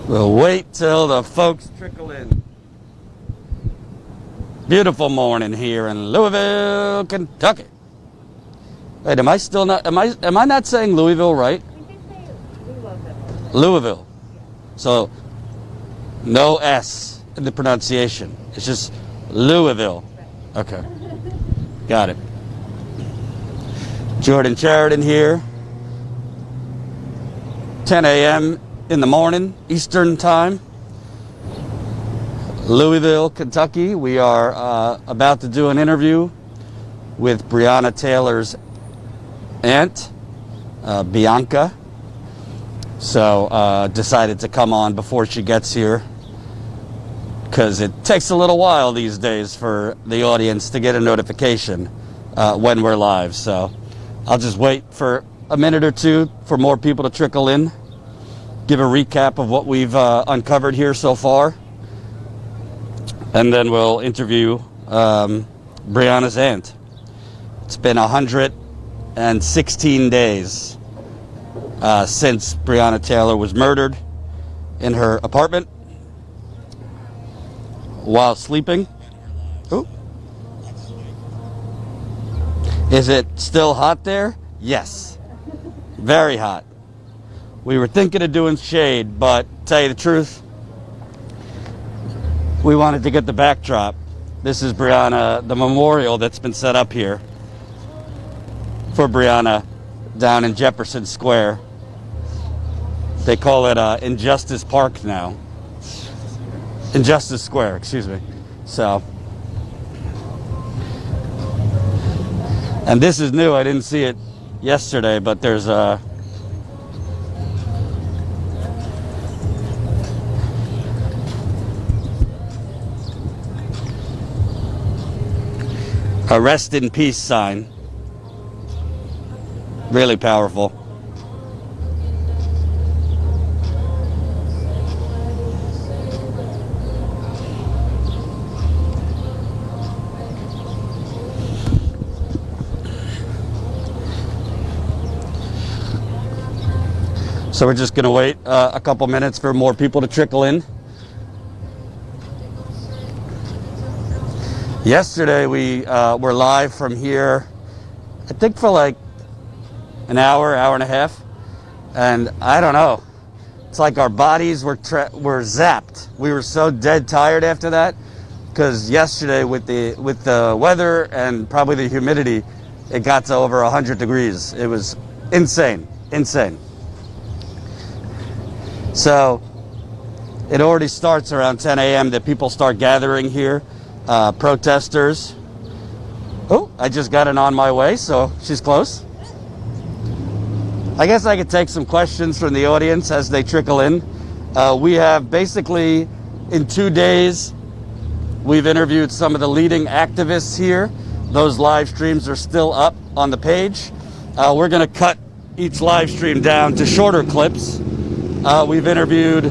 We'll wait till the folks trickle in. Beautiful morning here in Louisville, Kentucky. Wait, am I still not? Am I not saying Louisville right? We can say Louisville. Louisville. So no S in the pronunciation. It's just Louisville. Okay. Got it. Jordan Sheridan here. 10 a.m. in the morning, Eastern time. Louisville, Kentucky. We are about to do an interview with Breonna Taylor's aunt, Bianca. So decided to come on before she gets here, because it takes a little while these days for the audience to get a notification when we're live. So I'll just wait for a minute or two for more people to trickle in, give a recap of what we've uncovered here so far, and then we'll interview Breonna's aunt. It's been 116 days since Breonna Taylor was murdered in her apartment while sleeping. Ooh. Is it still hot there? Yes. Very hot. We were thinking of doing shade, but tell you the truth, we wanted to get the backdrop. This is Breonna, the memorial that's been set up here for Breonna down in Jefferson Square. They call it Injustice Park now. Injustice Square, excuse me. So, and this is new. I didn't see it yesterday, but there's a rest in peace sign. Really powerful. So we're just going to wait a couple minutes for more people to trickle in. Yesterday we were live from here, I think for like an hour and a half, and I don't know. It's like our bodies were zapped. We were so dead tired after that, because yesterday with the weather and probably the humidity, it got to over 100 degrees. It was insane. So it already starts around 10 a.m. that people start gathering here, protesters. Oh, I just got it on my way, so she's close. I guess I could take some questions from the audience as they trickle in. We have basically, in 2 days, we've interviewed some of the leading activists here. Those live streams are still up on the page. We're going to cut each live stream down to shorter clips. We've interviewed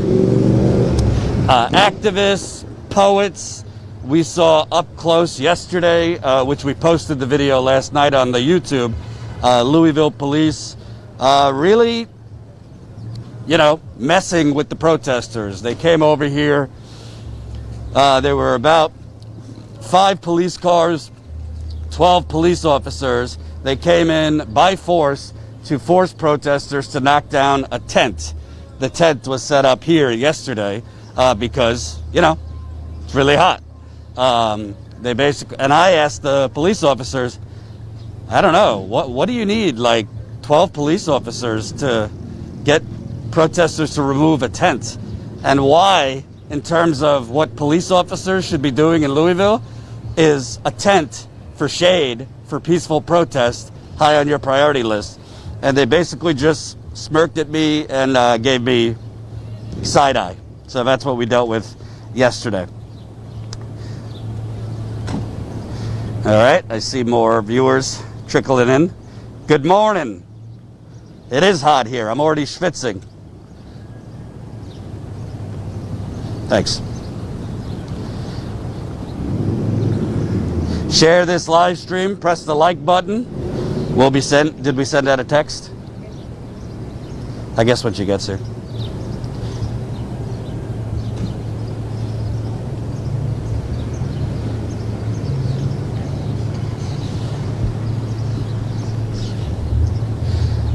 activists, poets. We saw up close yesterday, which we posted the video last night on the YouTube, Louisville police really, messing with the protesters. They came over here. There were about 5 police cars, 12 police officers. They came in by force to force protesters to knock down a tent. The tent was set up here yesterday because, it's really hot. They basically, and I asked the police officers, I don't know, what do you need, like 12 police officers to get protesters to remove a tent? And why, in terms of what police officers should be doing in Louisville, is a tent for shade, for peaceful protest, high on your priority list? And they basically just smirked at me and gave me side eye. So that's what we dealt with yesterday. All right, I see more viewers trickling in. Good morning. It is hot here. I'm already schwitzing. Thanks. Share this live stream. Press the like button. Did we send out a text? I guess when she gets here.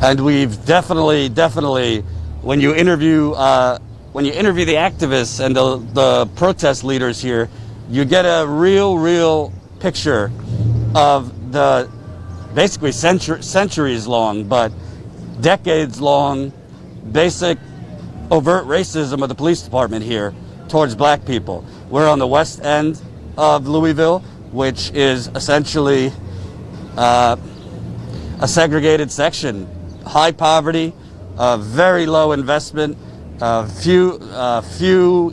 And we've definitely, when you interview the activists and the protest leaders here, you get a real picture of the basically centuries long, but decades long, basic overt racism of the police department here towards black people. We're on the west end of Louisville, which is essentially a segregated section. High poverty, very low investment, few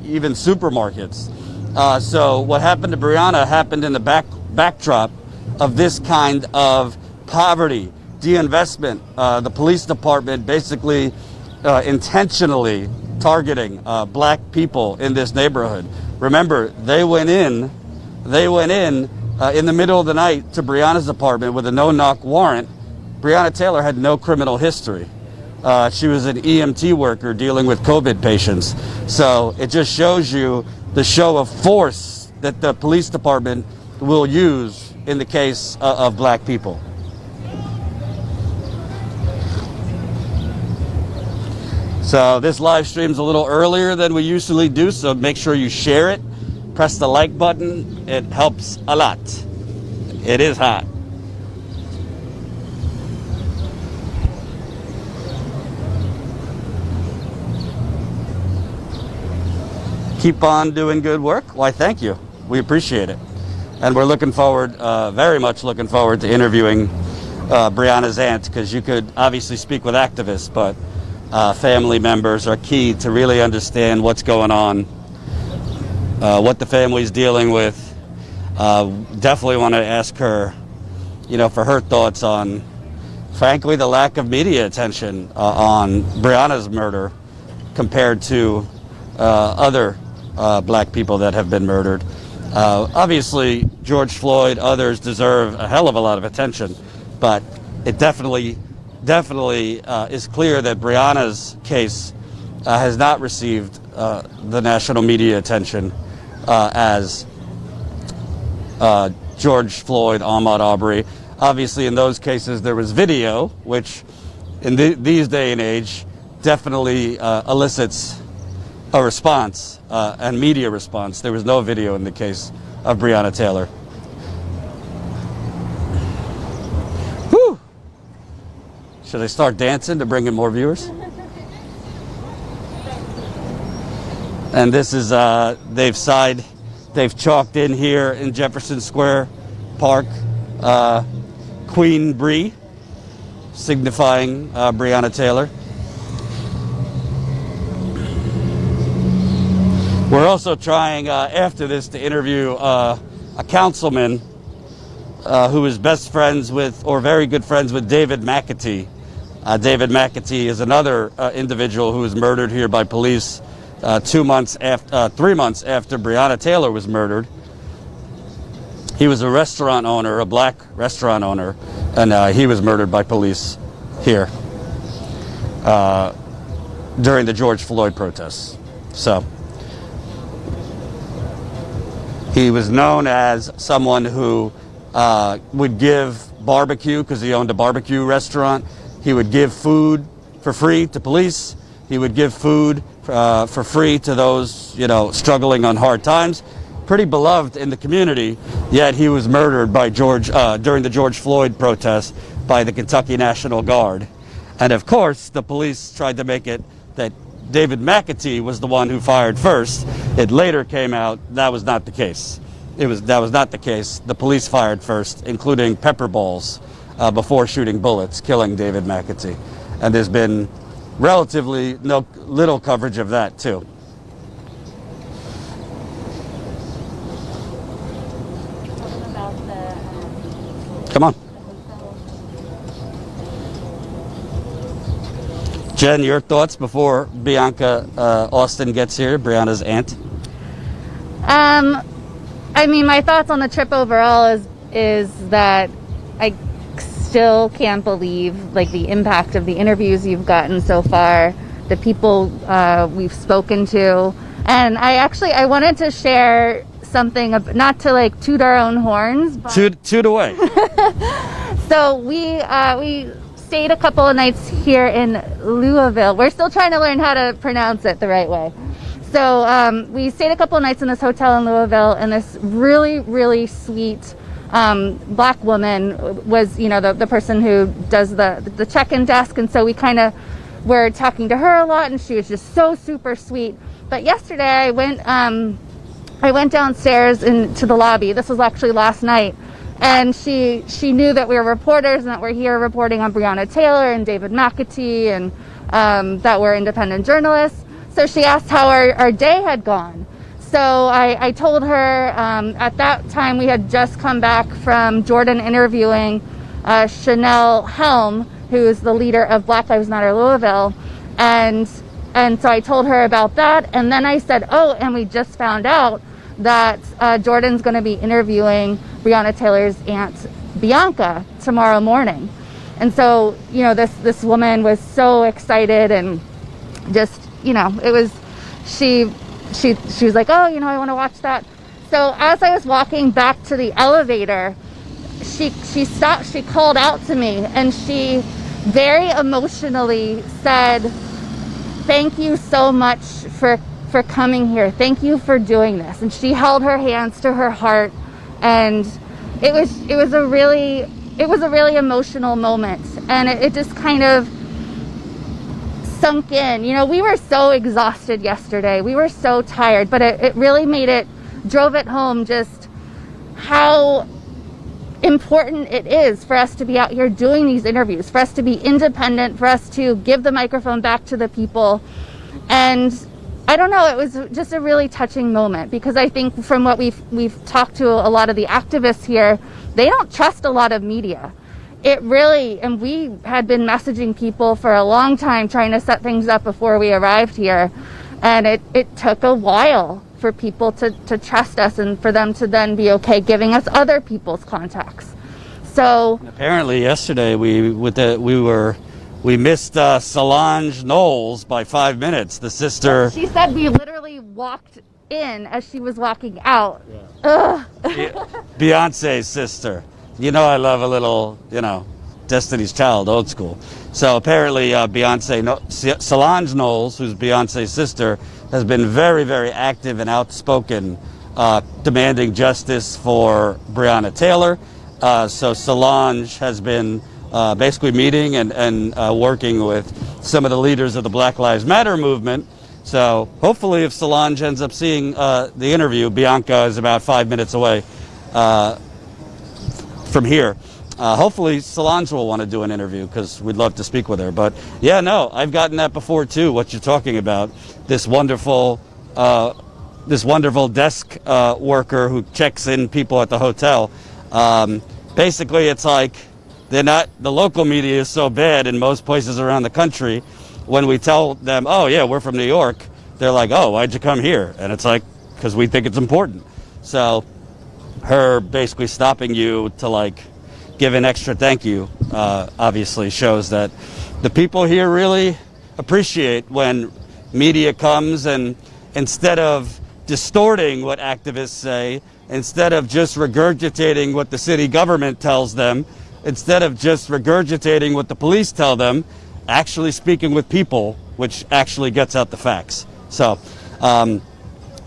even supermarkets. So what happened to Breonna happened in the backdrop of this kind of poverty, de-investment. The police department basically intentionally targeting black people in this neighborhood. Remember, they went in the middle of the night to Breonna's apartment with a no-knock warrant. Breonna Taylor had no criminal history. She was an EMT worker dealing with COVID patients. So it just shows you the show of force that the police department will use in the case of black people. So this live stream's a little earlier than we usually do, so make sure you share it. Press the like button. It helps a lot. It is hot. Keep on doing good work. Why, thank you. We appreciate it. And we're looking forward, very much looking forward to interviewing Breonna's aunt, because you could obviously speak with activists, but family members are key to really understand what's going on, what the family's dealing with. Definitely want to ask her, for her thoughts on, frankly, the lack of media attention on Breonna's murder compared to other black people that have been murdered. Obviously, George Floyd, others deserve a hell of a lot of attention, but it definitely is clear that Breonna's case has not received the national media attention as George Floyd, Ahmaud Arbery. Obviously, in those cases, there was video, which in these day and age definitely elicits a response and media response. There was no video in the case of Breonna Taylor. Whew. Should I start dancing to bring in more viewers? And this is, they've chalked in here in Jefferson Square Park, Queen Bree, signifying Breonna Taylor. We're also trying after this to interview a councilman who is best friends with, or very good friends with, David McAtee. David McAtee is another individual who was murdered here by police 3 months after Breonna Taylor was murdered. He was a restaurant owner, a black restaurant owner, and he was murdered by police here during the George Floyd protests. So he was known as someone who would give barbecue, because he owned a barbecue restaurant. He would give food for free to police. He would give food for free to those, struggling on hard times. Pretty beloved in the community, yet he was murdered by during the George Floyd protests by the Kentucky National Guard. And of course, the police tried to make it that David McAtee was the one who fired first. It later came out that was not the case. That was not the case. The police fired first, including pepper balls, before shooting bullets, killing David McAtee. And there's been relatively little coverage of that too. Come on. Jen, your thoughts before Bianca Austen gets here, Breonna's aunt? My thoughts on the trip overall is that I still can't believe the impact of the interviews you've gotten so far, the people we've spoken to, and I wanted to share something, not to toot our own horns, but toot away. So we stayed a couple of nights here in Louisville. We're still trying to learn how to pronounce it the right way. So we stayed a couple of nights in this hotel in Louisville, and this really, really sweet black woman was, the person who does the check-in desk. And so we kind of were talking to her a lot, and she was just so super sweet. But yesterday I went downstairs into the lobby. This was actually last night. And she knew that we were reporters and that we're here reporting on Breonna Taylor and David McAtee, and that we're independent journalists. So she asked how our day had gone. So I told her at that time we had just come back from Jordan interviewing Chanel Helm, who is the leader of Black Lives Matter Louisville. And so I told her about that. And then I said, oh, and we just found out that Jordan's going to be interviewing Breonna Taylor's aunt, Bianca, tomorrow morning. And so, this woman was so excited, and just, it was, she was like, oh, I want to watch that. So as I was walking back to the elevator, she stopped, she called out to me, and she very emotionally said, thank you so much for coming here. Thank you for doing this. And she held her hands to her heart, and it was a really emotional moment, and it just kind of sunk in. We were so exhausted yesterday. We were so tired, but it really drove it home just how important it is for us to be out here doing these interviews, for us to be independent, for us to give the microphone back to the people. And I don't know, it was just a really touching moment, because I think from what we've talked to a lot of the activists here, they don't trust a lot of media. And we had been messaging people for a long time trying to set things up before we arrived here. And it took a while for people to trust us, and for them to then be okay giving us other people's contacts. So and apparently yesterday we missed Solange Knowles by 5 minutes. The sister. She said we literally walked in as she was walking out. Yeah. Beyonce's sister. I love a little, Destiny's Child, old school. So apparently Solange Knowles, who's Beyonce's sister, has been very, very active and outspoken, demanding justice for Breonna Taylor. So Solange has been basically meeting and working with some of the leaders of the Black Lives Matter movement. So hopefully if Solange ends up seeing the interview, Bianca is about 5 minutes away from here. Hopefully Solange will want to do an interview, because we'd love to speak with her. But yeah, no, I've gotten that before too, what you're talking about. This wonderful desk worker who checks in people at the hotel. Basically, it's like the local media is so bad in most places around the country. When we tell them, oh yeah, we're from New York, they're like, oh, why'd you come here? And it's like, because we think it's important. So her basically stopping you to give an extra thank you obviously shows that the people here really appreciate when media comes, and instead of distorting what activists say, instead of just regurgitating what the city government tells them, instead of just regurgitating what the police tell them, actually speaking with people, which actually gets out the facts. So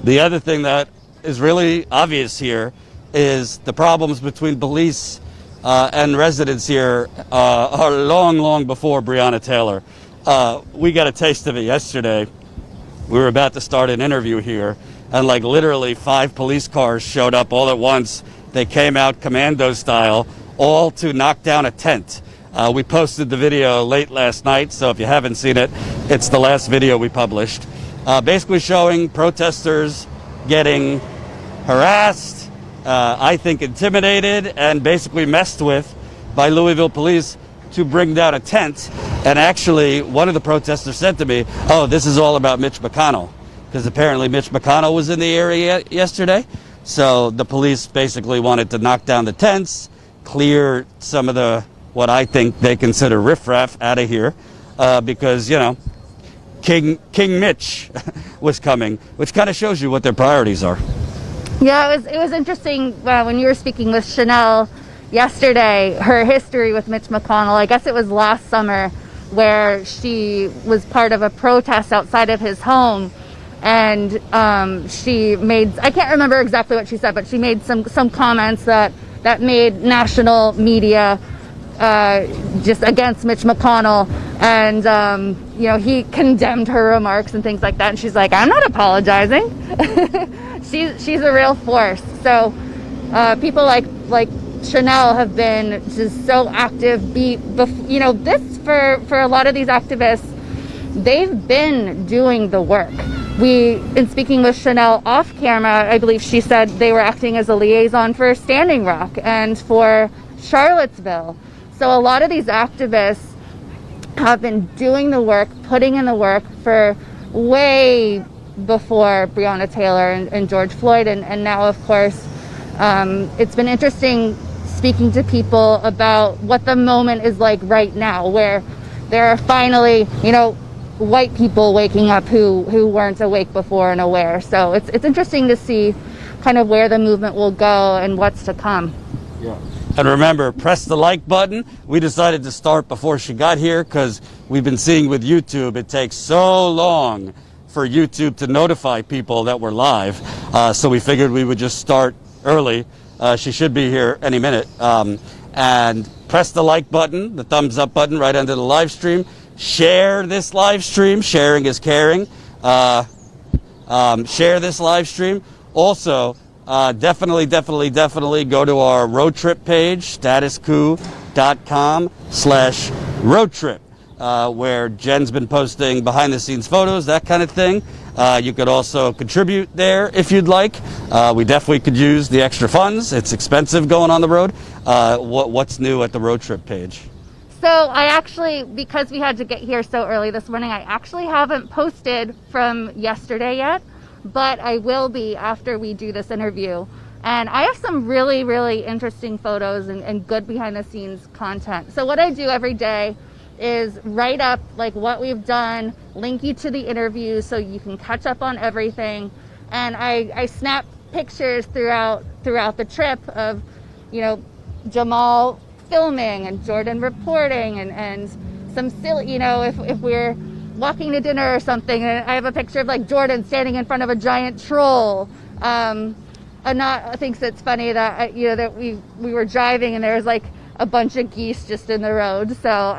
the other thing that is really obvious here is the problems between police and residents here are long, long before Breonna Taylor. We got a taste of it yesterday. We were about to start an interview here, and literally 5 police cars showed up all at once. They came out commando style, all to knock down a tent. We posted the video late last night, so if you haven't seen it, it's the last video we published. Basically showing protesters getting harassed, I think intimidated, and basically messed with by Louisville police to bring down a tent. And actually, one of the protesters said to me, oh, this is all about Mitch McConnell, because apparently Mitch McConnell was in the area yesterday. So the police basically wanted to knock down the tents, clear some of the, what I think they consider riffraff out of here, because, King Mitch was coming, which kind of shows you what their priorities are. Yeah, it was interesting when you were speaking with Chanel. yesterday her history with Mitch McConnell. I guess it was last summer, where she was part of a protest outside of his home, and she made, I can't remember exactly what she said, but she made some comments that made national media just against Mitch McConnell, and he condemned her remarks and things like that, and she's like, I'm not apologizing. she's a real force. So people like Chanel have been just so active. This for a lot of these activists, they've been doing the work. In speaking with Chanel off camera, I believe she said they were acting as a liaison for Standing Rock and for Charlottesville. So a lot of these activists have been doing the work, putting in the work for way before Breonna Taylor and George Floyd, and now, of course, it's been interesting speaking to people about what the moment is like right now, where there are finally, white people waking up who weren't awake before and aware. So it's interesting to see kind of where the movement will go and what's to come. Yeah. And remember, press the like button. We decided to start before she got here because we've been seeing with YouTube, it takes so long for YouTube to notify people that we're live. So we figured we would just start early. She should be here any minute. And press the like button, the thumbs up button right under the live stream. Share this live stream. Sharing is caring. Share this live stream. Also, definitely go to our road trip page, statuscoup.com/road trip, where Jen's been posting behind the scenes photos, that kind of thing. You could also contribute there if you'd like. We definitely could use the extra funds. It's expensive going on the road. What's new at the road trip page? So I actually, because we had to get here so early this morning, I actually haven't posted from yesterday yet, but I will be after we do this interview. And I have some really, really interesting photos and good behind the scenes content. So what I do every day is write up like what we've done, link you to the interview so you can catch up on everything. And I snap pictures throughout the trip of, Jamal filming and Jordan reporting and some silly, if we're walking to dinner or something, and I have a picture of like Jordan standing in front of a giant troll. Anat thinks it's funny that that we were driving and there was like a bunch of geese just in the road. So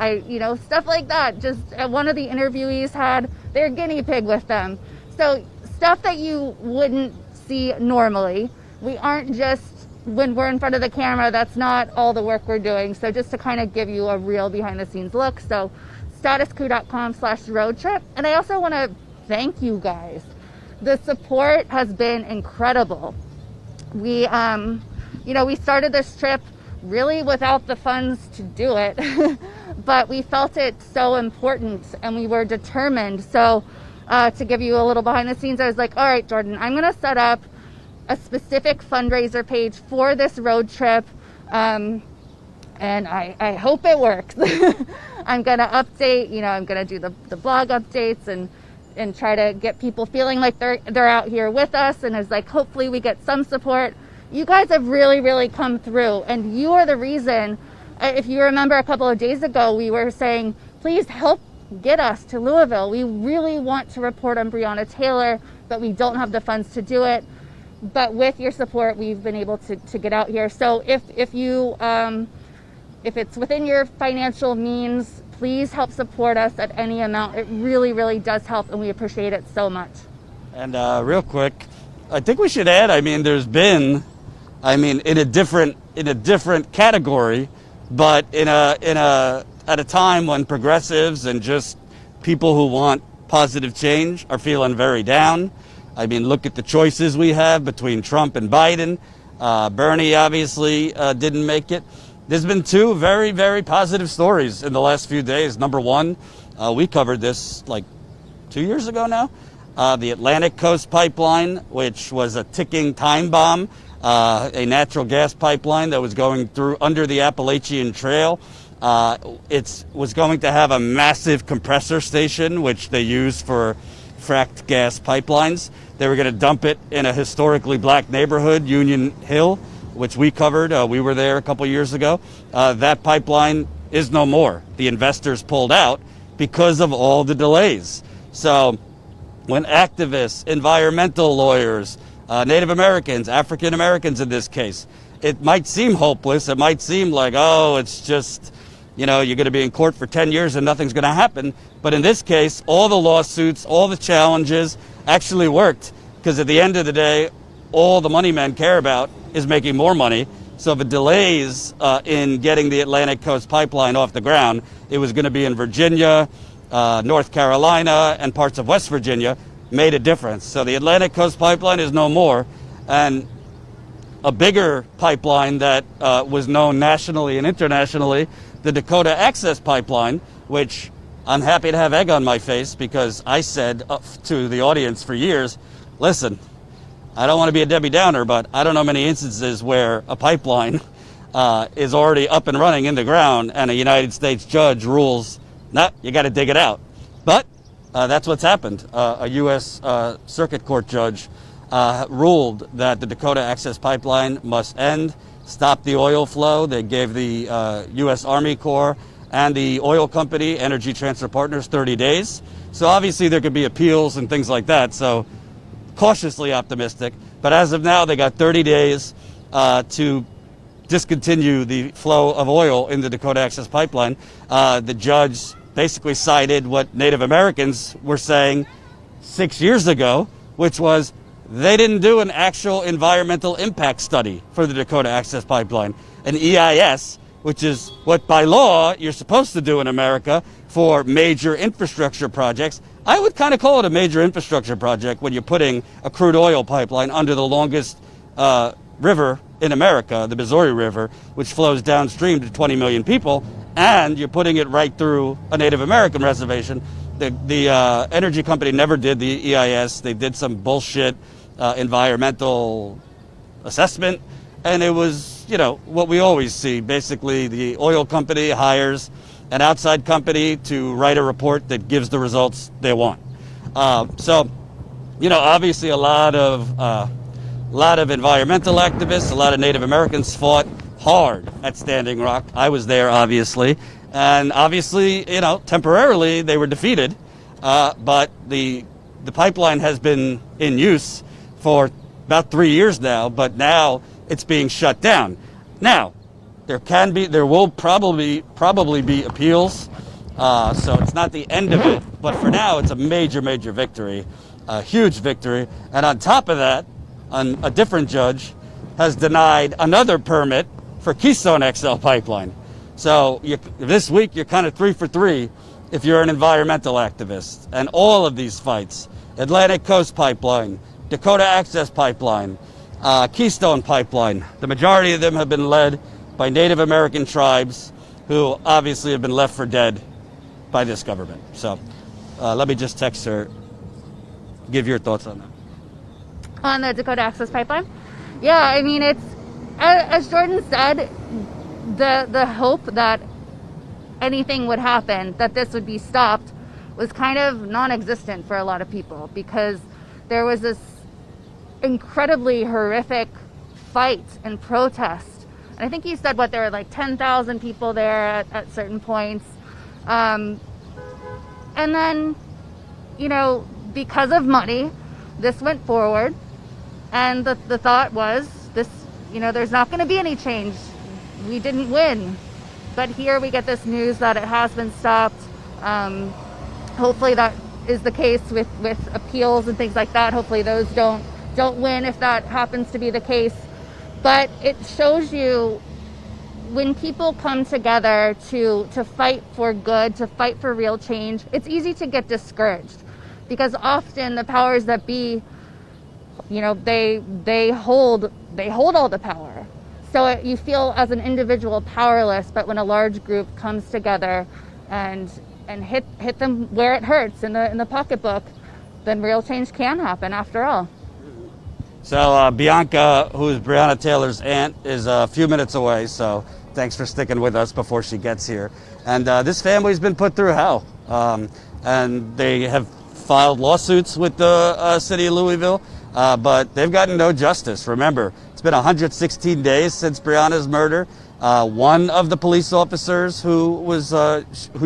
stuff like that. Just one of the interviewees had their guinea pig with them. So stuff that you wouldn't see normally. We aren't just, when we're in front of the camera, that's not all the work we're doing. So just to kind of give you a real behind the scenes look. So statuscoup.com/road trip. And I also want to thank you guys. The support has been incredible. We started this trip really without the funds to do it, but we felt it so important and we were determined. So to give you a little behind the scenes, I was like, all right, Jordan, I'm going to set up a specific fundraiser page for this road trip. And I hope it works. I'm going to update, I'm going to do the blog updates and try to get people feeling like they're out here with us. And it's like, hopefully we get some support. You guys have really, really come through, and you are the reason. If you remember a couple of days ago, we were saying, please help get us to Louisville. We really want to report on Breonna Taylor, but we don't have the funds to do it. But with your support, we've been able to get out here. So if it's within your financial means, please help support us at any amount. It really, really does help, and we appreciate it so much. And real quick, I think we should add, there's been, in a different category, but at a time when progressives and just people who want positive change are feeling very down. Look at the choices we have between Trump and Biden. Bernie obviously didn't make it. There's been two very, very positive stories in the last few days. Number one, we covered this like 2 years ago now. The Atlantic Coast Pipeline, which was a ticking time bomb, a natural gas pipeline that was going through under the Appalachian Trail. It was going to have a massive compressor station, which they use for fracked gas pipelines. They were going to dump it in a historically black neighborhood, Union Hill, which we covered. We were there a couple years ago. That pipeline is no more. The investors pulled out because of all the delays. So when activists, environmental lawyers, Native Americans, African Americans in this case, it might seem hopeless. It might seem like, oh, it's just, you're going to be in court for 10 years and nothing's going to happen. But in this case, all the lawsuits, all the challenges actually worked, because at the end of the day, all the money men care about is making more money. So if it delays in getting the Atlantic Coast Pipeline off the ground, it was going to be in Virginia, North Carolina, and parts of West Virginia, made a difference. So the Atlantic Coast Pipeline is no more. And a bigger pipeline that was known nationally and internationally, the Dakota Access Pipeline, which I'm happy to have egg on my face, because I said to the audience for years, listen, I don't want to be a Debbie Downer, but I don't know many instances where a pipeline is already up and running in the ground and a United States judge rules, nah, you got to dig it out. But that's what's happened. A U.S. Circuit Court judge ruled that the Dakota Access Pipeline must end, stop the oil flow. They gave the U.S. Army Corps and the oil company, Energy Transfer Partners, 30 days. So obviously there could be appeals and things like that. So cautiously optimistic. But as of now, they got 30 days to discontinue the flow of oil in the Dakota Access Pipeline. The judge basically cited what Native Americans were saying 6 years ago, which was they didn't do an actual environmental impact study for the Dakota Access Pipeline, an EIS, which is what by law you're supposed to do in America for major infrastructure projects. I would kind of call it a major infrastructure project when you're putting a crude oil pipeline under the longest river in America, the Missouri River, which flows downstream to 20 million people, and you're putting it right through a Native American reservation. The energy company never did the EIS. They did some bullshit environmental assessment, and it was, what we always see. Basically, the oil company hires an outside company to write a report that gives the results they want. So, obviously a lot of environmental activists, a lot of Native Americans fought hard at Standing Rock. I was there, obviously. And obviously, temporarily they were defeated. But the pipeline has been in use for about 3 years now, but now it's being shut down. Now, there will probably be appeals. So it's not the end of it, but for now it's a major, major victory, a huge victory. And on top of that, a different judge has denied another permit for Keystone XL pipeline. So this week you're kind of 3 for 3 if you're an environmental activist. And all of these fights, Atlantic Coast Pipeline, Dakota Access Pipeline, Keystone Pipeline, the majority of them have been led by Native American tribes who obviously have been left for dead by this government. So let me just text her, give your thoughts on that. On the Dakota Access Pipeline? Yeah, I mean, it's, as Jordan said, the hope that anything would happen, that this would be stopped, was kind of non-existent for a lot of people, because there was this incredibly horrific fight and protest. And I think he said there were like 10,000 people there at certain points. And then, because of money, this went forward. And the thought was, this, there's not going to be any change. We didn't win. But here we get this news that it has been stopped. Hopefully that is the case with appeals and things like that. Hopefully those don't win if that happens to be the case. But it shows you, when people come together to fight for good, to fight for real change, it's easy to get discouraged, because often the powers that be, they hold all the power. So you feel as an individual powerless, but when a large group comes together and hit them where it hurts in the pocketbook, then real change can happen after all. So Bianca, who is Breonna Taylor's aunt, is a few minutes away, so thanks for sticking with us before she gets here. And this family's been put through hell. And they have filed lawsuits with the city of Louisville, but they've gotten no justice. Remember, It's been 116 days since Breonna's murder. One of the police officers who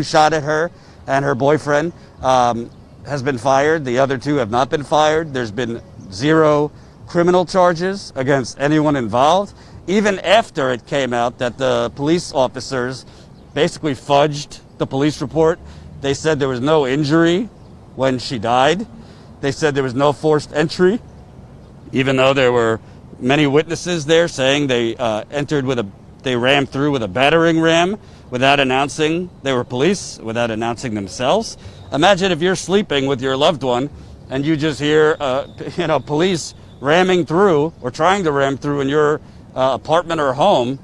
shot at her and her boyfriend has been fired. The other two have not been fired. There's been 0 criminal charges against anyone involved. Even after it came out that the police officers basically fudged the police report. They said there was no injury when she died. They said there was no forced entry, even though there were many witnesses there saying they rammed through with a battering ram without announcing they were police, without announcing themselves. Imagine if you're sleeping with your loved one and you just hear, police ramming through or trying to ram through in your apartment or home.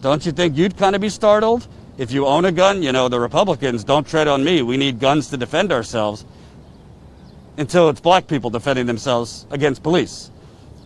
Don't you think you'd kind of be startled? If you own a gun, the Republicans, don't tread on me. We need guns to defend ourselves. Until it's black people defending themselves against police.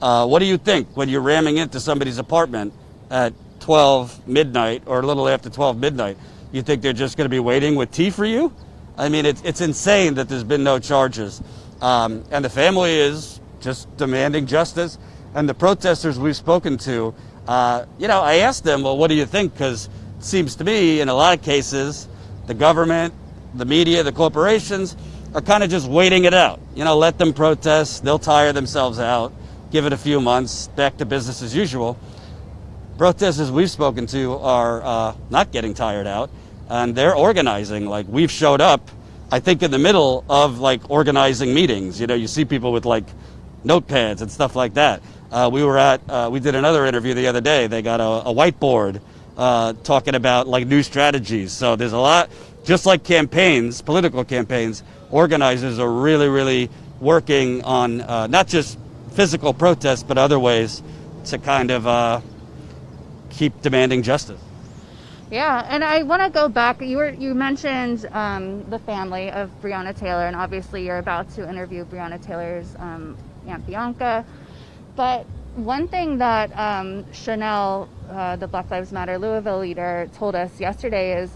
What do you think when you're ramming into somebody's apartment at 12 midnight or a little after 12 midnight? You think they're just going to be waiting with tea for you? I mean, it's insane that there's been no charges. And the family is just demanding justice. And the protesters we've spoken to, I asked them, well, what do you think? Because it seems to me in a lot of cases, the government, the media, the corporations are kind of just waiting it out. Let them protest. They'll tire themselves out. Give it a few months. Back to business as usual. Protesters we've spoken to are not getting tired out. And they're organizing. Like, we've showed up, I think, in the middle of, organizing meetings. You see people with, notepads and stuff like that. We did another interview the other day. They got a whiteboard talking about, new strategies. So there's a lot, just like campaigns, political campaigns, organizers are really, really working on not just physical protests, but other ways to kind of keep demanding justice. Yeah, and I want to go back. You mentioned the family of Breonna Taylor, and obviously you're about to interview Breonna Taylor's Aunt Bianca. But one thing that Chanel, the Black Lives Matter Louisville leader, told us yesterday is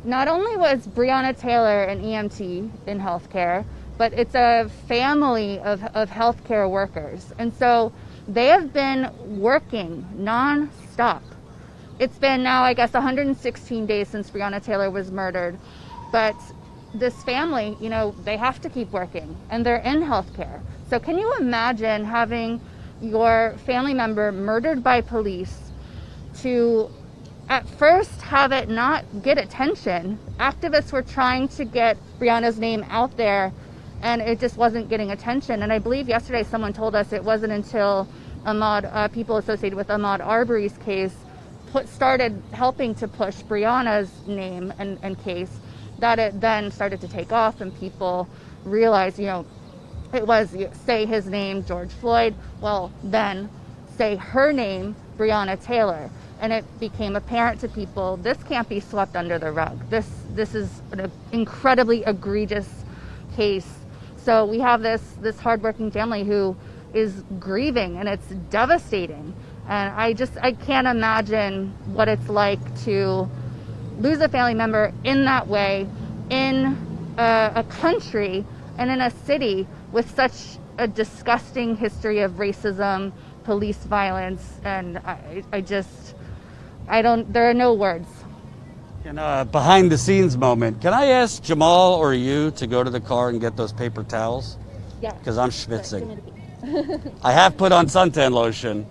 not only was Breonna Taylor an EMT in healthcare, but it's a family of healthcare workers. And so they have been working nonstop. It's been now, I guess, 116 days since Breonna Taylor was murdered. But this family, they have to keep working, and they're in healthcare. So can you imagine having your family member murdered by police to at first have it not get attention? Activists were trying to get Breonna's name out there, and it just wasn't getting attention. And I believe yesterday someone told us it wasn't until people associated with Ahmaud Arbery's case started helping to push Breonna's name and case, that it then started to take off, and people realized, it was, say his name, George Floyd, well, then say her name, Breonna Taylor. And it became apparent to people, this can't be swept under the rug. This is an incredibly egregious case. So we have this hardworking family who is grieving, and it's devastating. And I can't imagine what it's like to lose a family member in that way, in a country and in a city with such a disgusting history of racism, police violence, and there are no words. In a behind the scenes moment, can I ask Jamal or you to go to the car and get those paper towels? Yeah. Because I'm schwitzing. I have put on suntan lotion.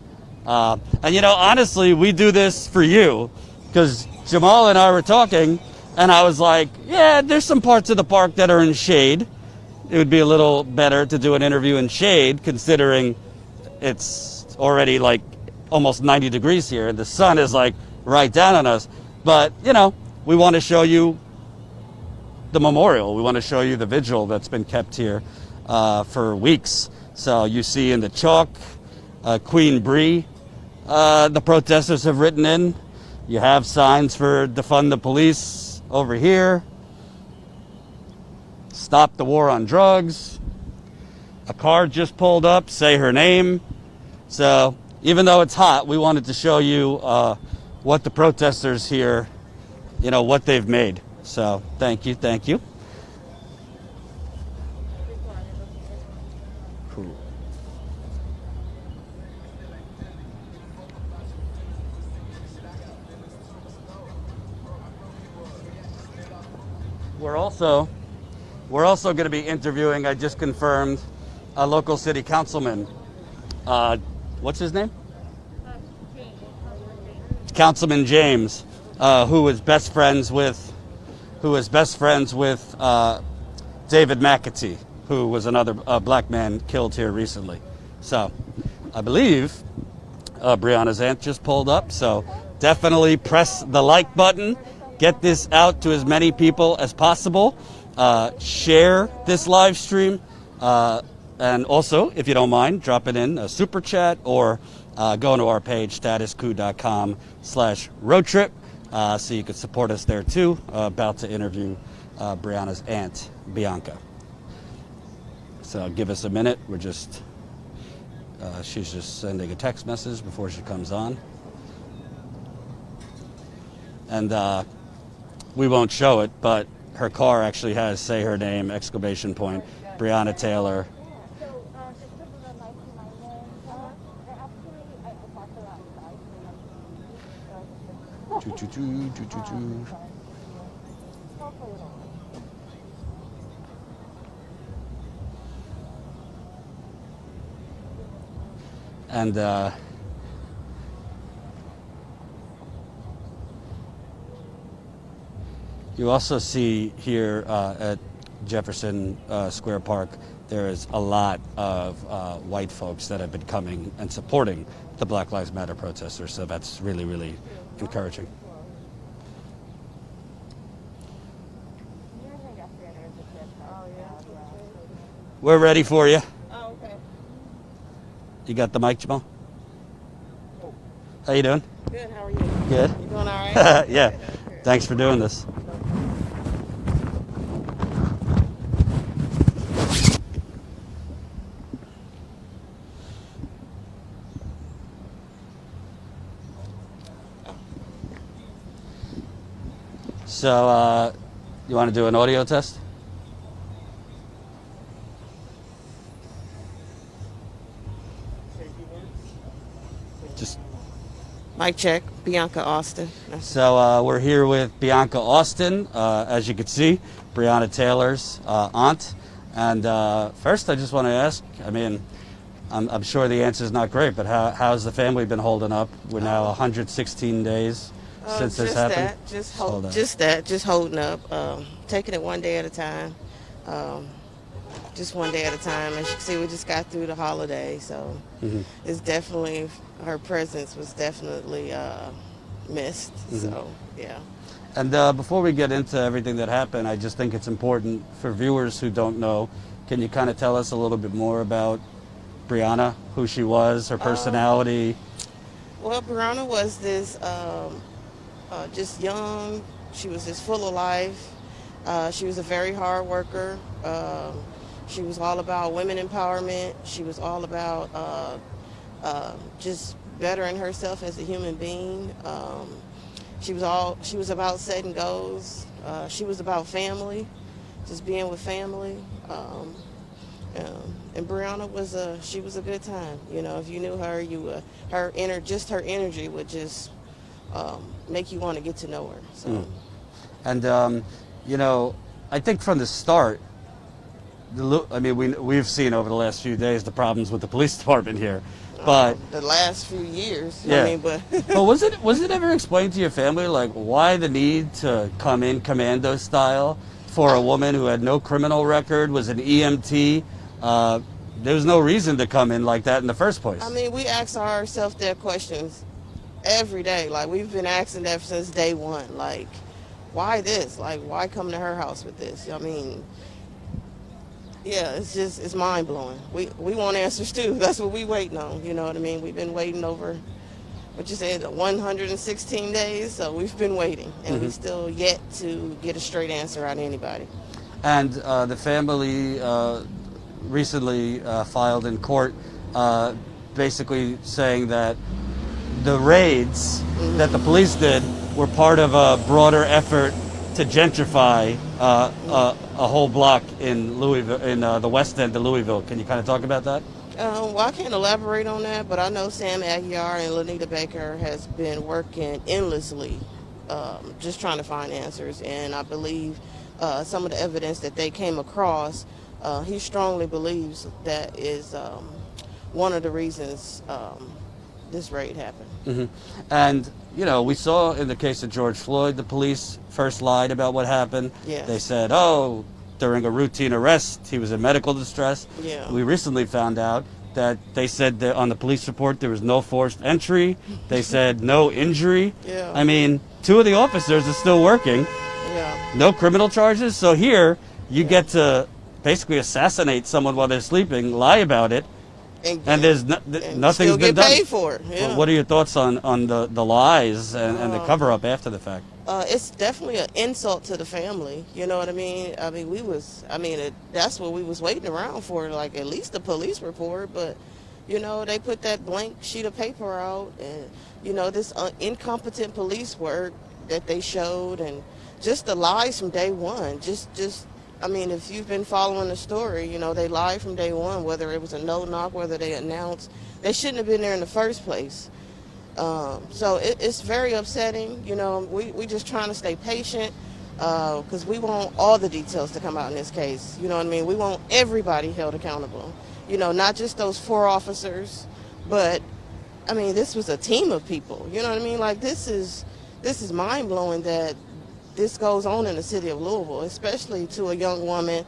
And honestly, we do this for you, because Jamal and I were talking, and I was like, yeah, there's some parts of the park that are in shade. It would be a little better to do an interview in shade, considering it's already almost 90 degrees here, and the sun is right down on us. But, we want to show you the memorial. We want to show you the vigil that's been kept here for weeks. So you see in the chalk, Queen Bree, the protesters have written in. You have signs for defund the police over here. Stop the war on drugs. A car just pulled up, say her name. So even though it's hot, we wanted to show you what the protesters here, what they've made. So thank you. Cool. we're also going to be interviewing, I just confirmed, a local city councilman. What's his name? Councilman James, who was best friends with David McAtee, who was another black man killed here recently. So I believe Breonna's aunt just pulled up, so definitely press the like button. Get this out to as many people as possible. Share this live stream. And also, if you don't mind, drop it in a super chat or go to our page, statuscoup.com/roadtrip, so you could support us there too. About to interview Breonna's aunt, Bianca. So give us a minute. She's just sending a text message before she comes on. And we won't show it, but her car actually has "say her name!" ! Breonna Taylor. And you also see here at Jefferson Square Park, there is a lot of white folks that have been coming and supporting the Black Lives Matter protesters. So that's really, really encouraging. We're ready for you. Oh, okay. You got the mic, Jamal? How you doing? Good, how are you? Good. You doing all right? Yeah. Thanks for doing this. So, you want to do an audio test? Just Mic check, Bianca Austen. so we're here with Bianca Austen, as you can see, Breonna Taylor's aunt. And first, I just want to ask. I mean, I'm sure the answer is not great, but how's the family been holding up? We're now 116 days since this happened. Just holding up, taking it one day at a time. Just one day at a time. As you can see, we just got through the holiday, so it's definitely, her presence was definitely missed. So, yeah. And before we get into everything that happened, I just think it's important for viewers who don't know, can you kind of tell us a little bit more about Breonna, who she was, her personality? Well, Breonna was this just young, she was just full of life. She was a very hard worker. She was all about women empowerment. She was all about just bettering herself as a human being. She was about setting goals. She was about family, just being with family. And Breonna she was a good time. You know, if you knew her, her energy would just make you want to get to know her. So. And you know, I think from the start, we've seen over the last few days the problems with the police department here, but the last few years, yeah. but was it ever explained to your family, like, why the need to come in commando style for a woman who had no criminal record, was an EMT? There was no reason to come in like that in the first place. I mean, we ask ourselves that questions every day. Like, we've been asking that since day one. Like, why this? Like, why come to her house with this? I mean, yeah, it's mind blowing. We want answers too. That's what we waiting on. You know what I mean? We've been waiting over, what you said, 116 days. So we've been waiting, and we still yet to get a straight answer out of anybody. And the family recently filed in court, basically saying that the raids that the police did were part of a broader effort to gentrify a whole block in Louisville, in the west end of Louisville. Can you kind of talk about that? Well, I can't elaborate on that, but I know Sam Aguiar and Lanita Baker has been working endlessly, just trying to find answers. And I believe some of the evidence that they came across, he strongly believes that is one of the reasons this raid happened. And, you know, we saw in the case of George Floyd, the police first lied about what happened. Yes. They said, oh, during a routine arrest, he was in medical distress. Yeah. We recently found out that they said that on the police report there was no forced entry. They said no injury. Yeah. I mean, 2 of the officers are still working. Yeah. No criminal charges. So here you get to basically assassinate someone while they're sleeping, lie about it, and there's nothing's still been get done. paid for it. Yeah. What are your thoughts on the lies and the cover up after the fact? It's definitely an insult to the family. You know what I mean? That's what we was waiting around for, like at least a police report. But, you know, they put that blank sheet of paper out, and, you know, this incompetent police work that they showed, and just the lies from day one. If you've been following the story, you know, they lied from day one, whether it was a no-knock, whether they announced. They shouldn't have been there in the first place. So it's very upsetting. You know, we just trying to stay patient because we want all the details to come out in this case. You know what I mean? We want everybody held accountable. You know, not just those 4 officers, but I mean, this was a team of people. You know what I mean? Like this is mind-blowing that this goes on in the city of Louisville, especially to a young woman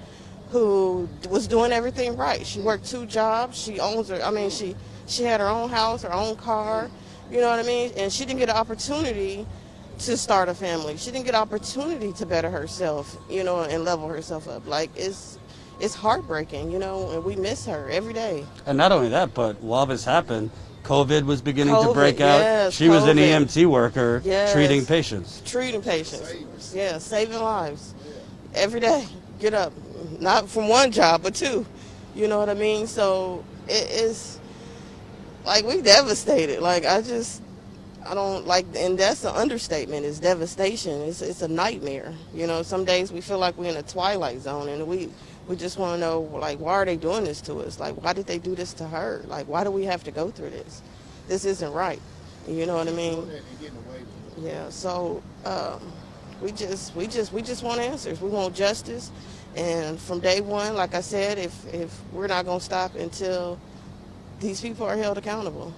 who was doing everything right. She worked 2 jobs. She owns her. I mean, she had her own house, her own car. You know what I mean? And she didn't get an opportunity to start a family. She didn't get an opportunity to better herself, you know, and level herself up. Like, it's heartbreaking, you know, and we miss her every day. And not only that, but while this happened, COVID was beginning to break out. Yes, she was an COVID. EMT worker treating patients. Treating patients. Yeah, saving lives. Every day. Get up. Not from 1 job, but 2. You know what I mean? So it is, like, we devastated. Like, I don't like, and that's an understatement, is devastation. It's a nightmare. You know, some days we feel like we're in a twilight zone, and we just want to know, like, why are they doing this to us? Like, why did they do this to her? Like, why do we have to go through this? This isn't right. You know what I mean? Yeah. So we just want answers. We want justice. And from day one, like I said, if we're not gonna stop until these people are held accountable.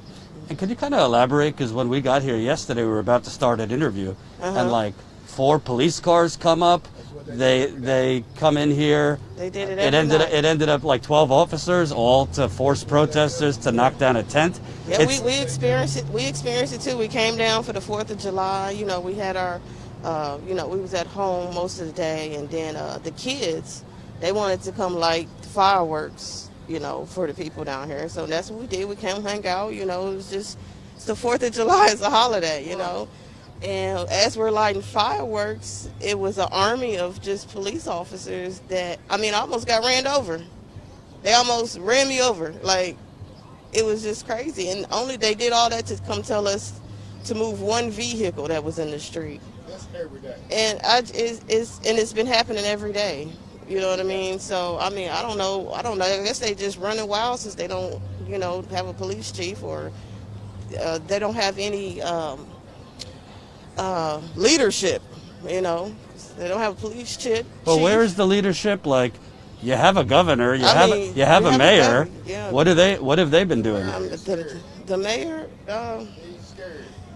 And could you kind of elaborate? Because when we got here yesterday, we were about to start an interview, and like 4 police cars come up. They come in here. They did it. It ended up like 12 officers, all to force protesters to knock down a tent. Yeah, we experienced it. We experienced it too. We came down for the 4th of July. You know, we had our, we was at home most of the day, and then the kids, they wanted to come light fireworks, you know, for the people down here. So that's what we did. We came hang out. You know, it's the 4th of July is a holiday. You know. And as we're lighting fireworks, it was an army of just police officers that, I almost got ran over. They almost ran me over. Like, it was just crazy. And only they did all that to come tell us to move 1 vehicle that was in the street. That's every day. And it's been happening every day. You know what I mean? So, I don't know. I guess they just running wild since they don't, you know, have a police chief, or they don't have any leadership, you know. They don't have a police chief. But where is the leadership? Like, you have a governor, you have a mayor. Yeah. What have they been doing? The mayor,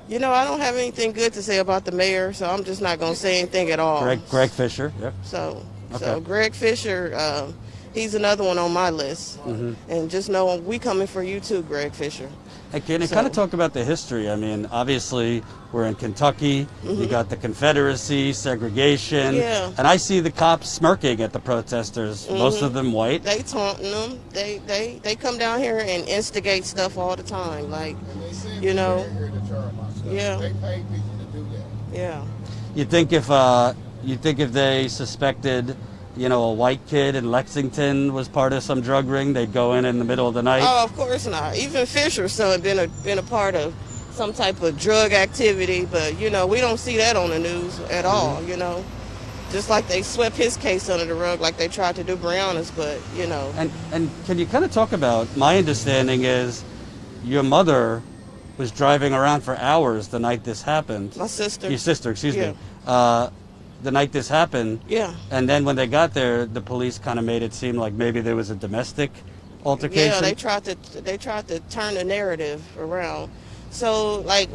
you know, I don't have anything good to say about the mayor, so I'm just not going to say anything at all. Greg Fisher. Yeah. So Okay. Greg Fisher, he's another one on my list. And just know we coming for you too, Greg Fisher. Hey, can you kind of talk about the history? Obviously, we're in Kentucky. You got the Confederacy, segregation. Yeah. And I see the cops smirking at the protesters, most of them white. They taunting them. They come down here and instigate stuff all the time. Like, And they you know. here to term us. Yeah. They pay people to do that. Yeah. You think if they suspected, you know, a white kid in Lexington was part of some drug ring, they'd go in the middle of the night? Oh, of course not. Even Fisher's son been a part of some type of drug activity, but, you know, we don't see that on the news at all, you know. Just like they swept his case under the rug like they tried to do Breonna's, but, you know. And can you kind of talk about, my understanding is your mother was driving around for hours the night this happened. My sister. Your sister, excuse Yeah. me. the night this happened. Yeah. And then when they got there, the police kind of made it seem like maybe there was a domestic altercation. Yeah, they tried to turn the narrative around. So, like,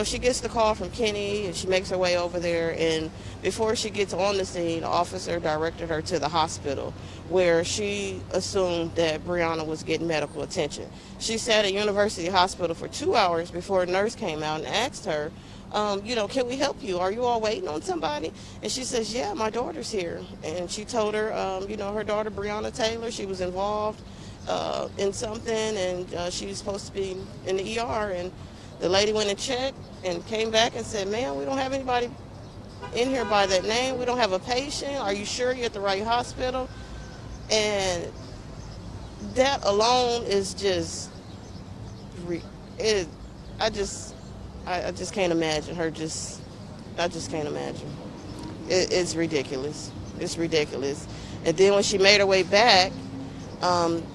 she gets the call from Kenny, and she makes her way over there. And before she gets on the scene, the officer directed her to the hospital, where she assumed that Breonna was getting medical attention. She sat at University Hospital for 2 hours before a nurse came out and asked her, can we help you? Are you all waiting on somebody? And she says, yeah, my daughter's here. And she told her, her daughter, Breonna Taylor, she was involved in something, and she was supposed to be in the ER. And the lady went and checked and came back and said, ma'am, we don't have anybody in here by that name. We don't have a patient. Are you sure you're at the right hospital? And that alone is just, I just can't imagine her I just can't imagine. It's ridiculous. It's ridiculous. And then when she made her way back,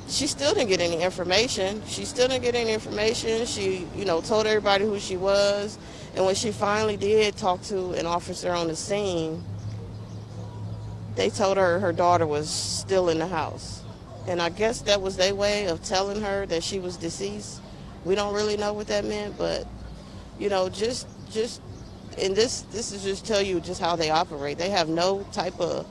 she still didn't get any information. She told everybody who she was. And when she finally did talk to an officer on the scene, they told her her daughter was still in the house. And I guess that was their way of telling her that she was deceased. We don't really know what that meant, but, and this is just tell you just how they operate. They have no type of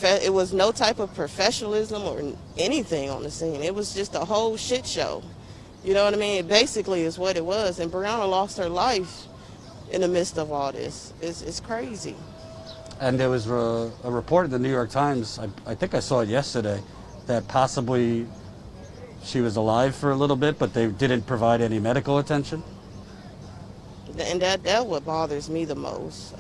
it was no type of professionalism or anything on the scene. It was just a whole shit show. You know what I mean? It basically is what it was. And Breonna lost her life in the midst of all this. It's crazy. And there was a report in the New York Times, I think I saw it yesterday, that possibly she was alive for a little bit, but they didn't provide any medical attention. And that's what bothers me the most.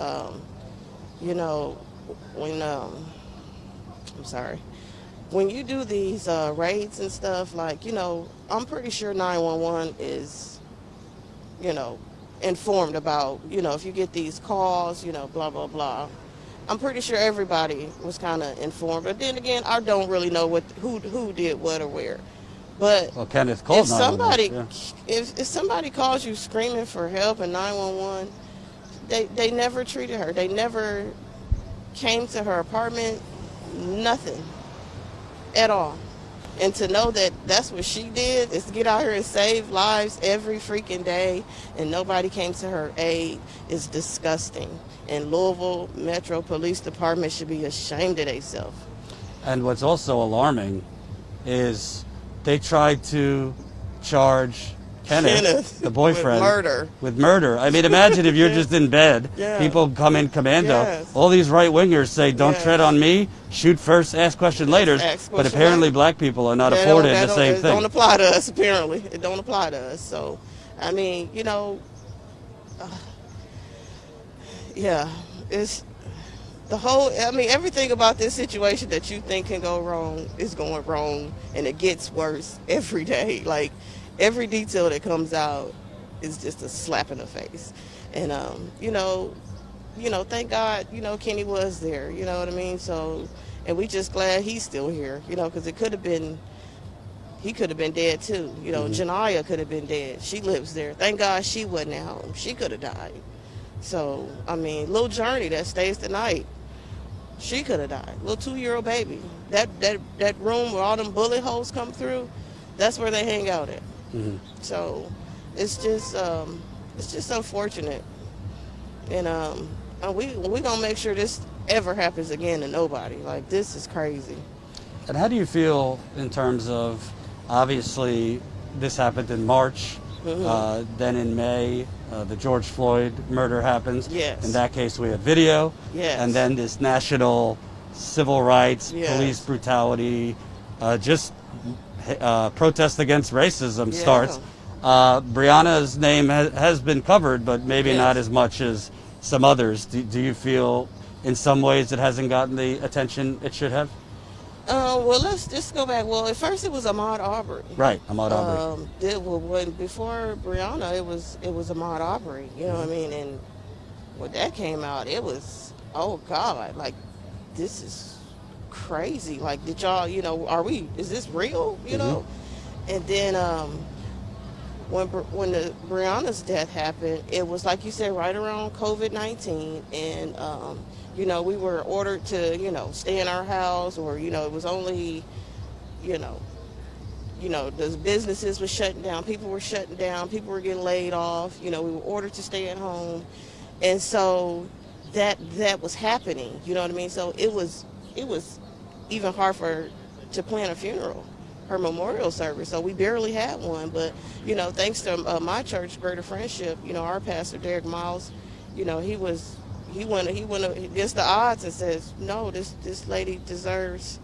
When you do these raids and stuff, I'm pretty sure 911 is, informed about, if you get these calls, blah, blah, blah. I'm pretty sure everybody was kind of informed. But then again, I don't really know who did what or where. But Kenneth called if 911, if somebody calls you screaming for help in 911, they never treated her. They never came to her apartment, nothing at all. And to know that that's what she did is get out here and save lives every freaking day, and nobody came to her aid is disgusting. And Louisville Metro Police Department should be ashamed of themselves. And what's also alarming is they tried to charge Kenneth, the boyfriend, with murder. I mean, imagine if you're just in bed, people come in commando. All these right-wingers say, don't tread on me, shoot first, ask question later. But apparently black people are not afforded the same thing. It don't apply to us, apparently. It don't apply to us. So, I mean, it's the whole, everything about this situation that you think can go wrong is going wrong, and it gets worse every day. Like, every detail that comes out is just a slap in the face. And, thank God, Kenny was there, you know what I mean? So, and we just glad he's still here, because he could have been dead too. Janiyah could have been dead. She lives there. Thank God she wasn't at home. She could have died. So, little Journey that stays the night, she could have died. Little 2-year-old baby. That room where all them bullet holes come through, that's where they hang out at. Mm-hmm. So, it's just unfortunate. And we gonna make sure this ever happens again to nobody. Like, this is crazy. And how do you feel in terms of, obviously, this happened in March, then in May, the George Floyd murder happens. Yes. In that case, we had video. Yes. And then this national civil rights, police brutality, protest against racism starts. Breonna's name has been covered, but maybe not as much as some others. Do you feel in some ways it hasn't gotten the attention it should have? Well, let's just go back. Well, at first it was Ahmaud Arbery. Right, Ahmaud Arbery. Before Breonna, it was Ahmaud Arbery. You know what I mean? And when that came out, it was, oh God, like, this is crazy. Like, did y'all, is this real? And then when the Breonna's death happened, it was like you said, right around COVID-19, and we were ordered to stay in our house, or it was only you know the businesses were shutting down, people were shutting down, people were getting laid off. We were ordered to stay at home, and so that was happening. You know what I mean? So it was even hard for her to plan a funeral, her memorial service. So we barely had one, but thanks to my church, Greater Friendship, our pastor Derek Miles, he went against the odds and says, no, this lady deserves,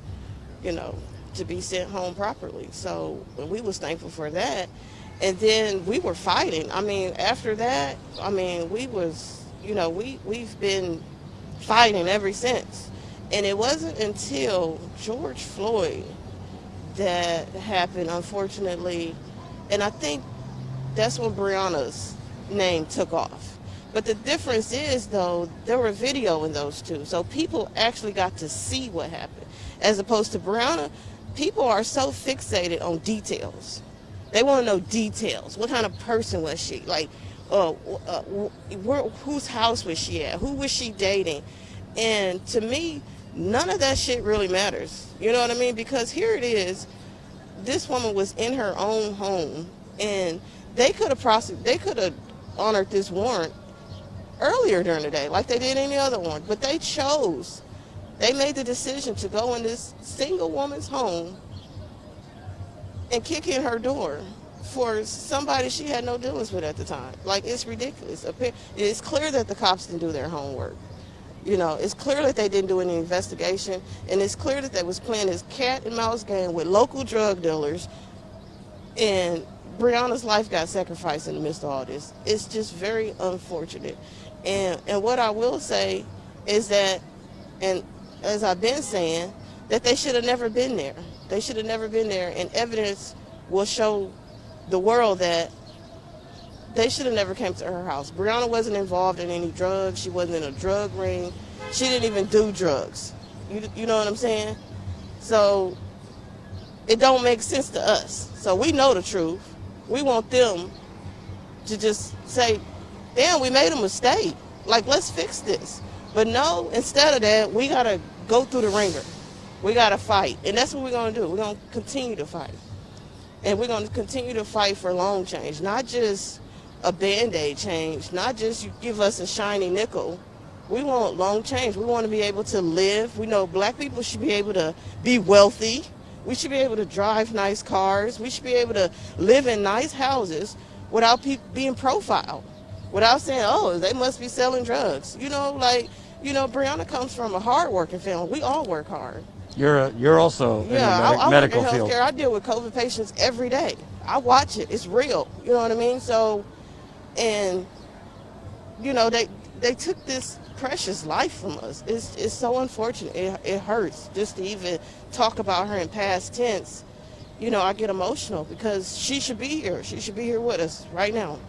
to be sent home properly. So we was thankful for that. And then we were fighting. I mean, after that, we was, we've been fighting ever since. And it wasn't until George Floyd that happened, unfortunately. And I think that's when Breonna's name took off. But the difference is, though, there were video in those two. So people actually got to see what happened. As opposed to Breonna, people are so fixated on details. They want to know details. What kind of person was she? Like, whose house was she at? Who was she dating? And to me, none of that shit really matters. You know what I mean? Because here it is. This woman was in her own home, and they could have honored this warrant earlier during the day, like they did any other one. But they made the decision to go in this single woman's home and kick in her door for somebody she had no dealings with at the time. Like, it's ridiculous. It's clear that the cops didn't do their homework. It's clear that they didn't do any investigation, and it's clear that they was playing this cat and mouse game with local drug dealers, and Breonna's life got sacrificed in the midst of all this. It's just very unfortunate. And what I will say is that, and as I've been saying, that they should have never been there. They should have never been there, and evidence will show the world that they should have never came to her house. Breonna wasn't involved in any drugs. She wasn't in a drug ring. She didn't even do drugs. You know what I'm saying? So it don't make sense to us. So we know the truth. We want them to just say, damn, we made a mistake. Like, let's fix this. But no, instead of that, we got to go through the ringer. We got to fight. And that's what we're going to do. We're going to continue to fight. And we're going to continue to fight for long change, not just a Band-Aid change, not just you give us a shiny nickel. We want long change. We want to be able to live. We know black people should be able to be wealthy. We should be able to drive nice cars. We should be able to live in nice houses without being profiled, without saying, oh, they must be selling drugs. Breonna comes from a hard-working family. We all work hard. You're also in the medical work in field. healthcare. I deal with COVID patients every day. I watch it. It's real. You know what I mean? So, and they took this precious life from us. It's so unfortunate. It hurts just to even talk about her in past tense. I get emotional because she should be here. She should be here with us right now.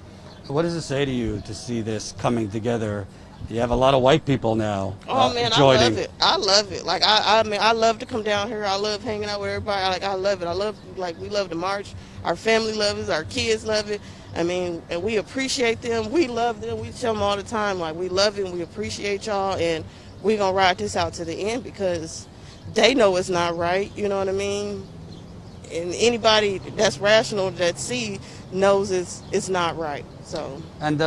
What does it say to you to see this coming together? You have a lot of white people now man, joining. I love it. I love it. Like, I love to come down here. I love hanging out with everybody. I love it. We love to march. Our family loves it. Our kids love it. And we appreciate them. We love them. We tell them all the time, like, we love it and we appreciate y'all, and we're going to ride this out to the end because they know it's not right. You know what I mean? And anybody that's rational that knows it's not right. So. And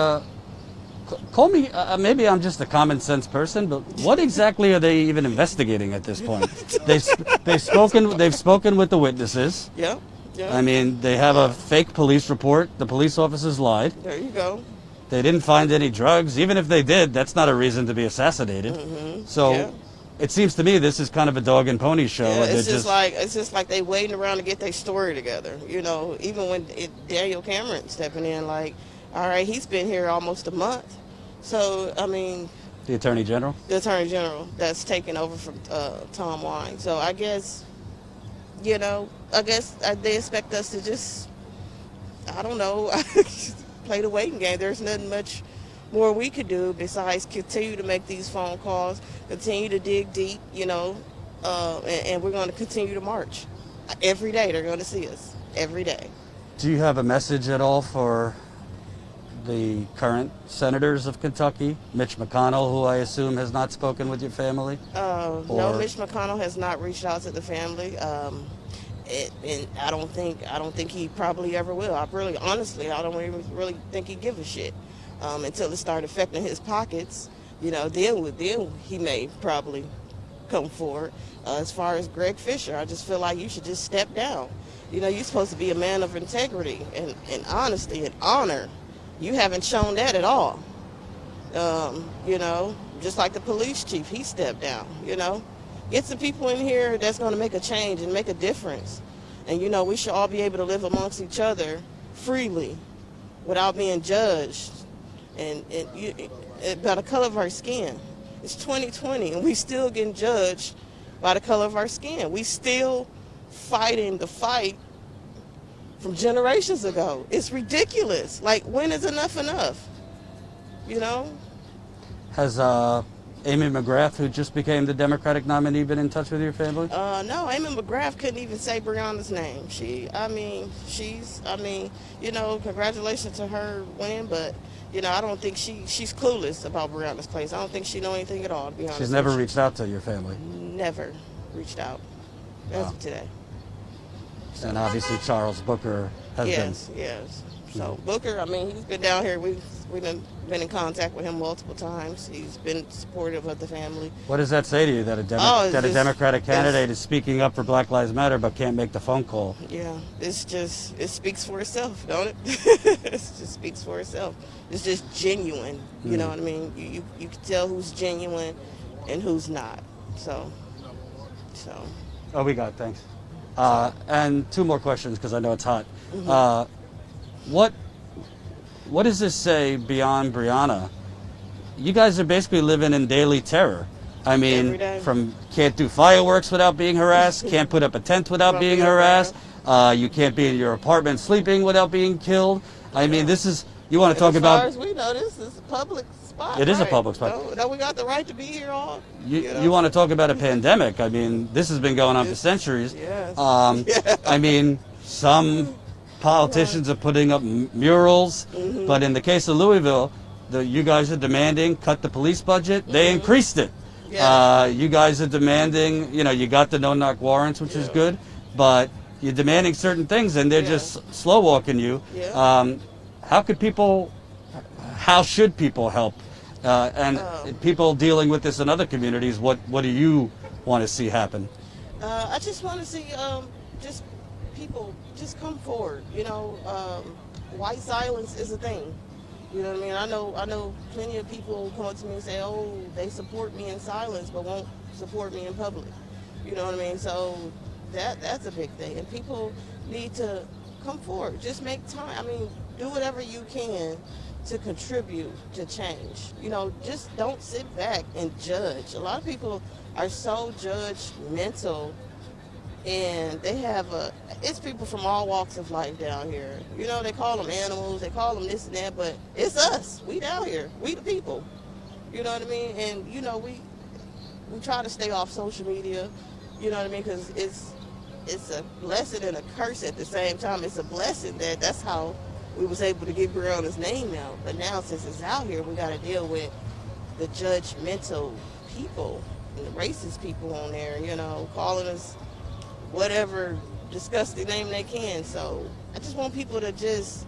call me, maybe I'm just a common sense person, but what exactly are they even investigating at this point? They've spoken with the witnesses. Yeah. They have a fake police report. The police officers lied. There you go. They didn't find any drugs. Even if they did, that's not a reason to be assassinated. Mm-hmm. So it seems to me this is kind of a dog and pony show. Yeah, it's just like they waiting around to get their story together. Even when Daniel Cameron stepping in, like, all right, he's been here almost a month. So, the Attorney General? The Attorney General that's taken over from Tom Wine. So I guess, they expect us to just, I don't know, play the waiting game. There's nothing much more we could do besides continue to make these phone calls, continue to dig deep, and we're going to continue to march. Every day they're going to see us. Every day. Do you have a message at all for the current senators of Kentucky? Mitch McConnell, who I assume has not spoken with your family? No, Or- Mitch McConnell has not reached out to the family. And I don't think he probably ever will. Honestly, I don't even really think he give a shit until it started affecting his pockets. Then he may probably come forward. As far as Greg Fisher, I just feel like you should just step down. You're supposed to be a man of integrity and honesty and honor. You haven't shown that at all. Just like the police chief, he stepped down. Get some people in here that's going to make a change and make a difference. And, we should all be able to live amongst each other freely without being judged and by the color of our skin. It's 2020 and we still getting judged by the color of our skin. We still fighting the fight from generations ago. It's ridiculous. Like, when is enough enough? Has Amy McGrath, who just became the Democratic nominee, been in touch with your family? No, Amy McGrath couldn't even say Breonna's name. Congratulations to her win, but I don't think she's clueless about Breonna's place. I don't think she know anything at all, to be honest. She's never with you. reached out to your family. Never reached out as of today. And obviously Charles Booker has been. Yes. So Booker, he's been down here. We've been in contact with him multiple times. He's been supportive of the family. What does that say to you that a Democratic candidate is speaking up for Black Lives Matter but can't make the phone call? Yeah, it speaks for itself, don't it? It just speaks for itself. It's just genuine. You know what I mean? You can tell who's genuine and who's not. So. Oh, we got it, thanks. And two more questions because I know it's hot. What does this say beyond Breonna? You guys are basically living in daily terror. Every day. From can't do fireworks without being harassed, can't put up a tent without being harassed, you can't be in your apartment sleeping without being killed. This is, you want to talk about... As far as we know, this is a public spot. It is a right? public spot. No, we got the right to be here all. You want to talk about a pandemic? This has been going on for centuries. Yes. Some politicians are putting up murals, but in the case of Louisville, you guys are demanding cut the police budget. They increased it. Yeah. You guys are demanding, you got the no-knock warrants, which is good, but you're demanding certain things, and they're just slow-walking you. Yeah. How should people help? People dealing with this in other communities, what do you want to see happen? I just want to see just people just come forward. White silence is a thing. You know what I mean? I know plenty of people come up to me and say, oh, they support me in silence but won't support me in public. You know what I mean? So that's a big thing. And people need to come forward. Just make time. Do whatever you can to contribute to change. Just don't sit back and judge. A lot of people are so judgmental, and they have it's people from all walks of life down here. They call them animals, they call them this and that, but it's us. We down here. We the people. You know what I mean? And, we try to stay off social media, you know what I mean? Because it's a blessing and a curse at the same time. It's a blessing that's how we was able to get Breonna's name out. But now, since it's out here, we got to deal with the judgmental people and the racist people on there, calling us whatever disgusting name they can. So I just want people to just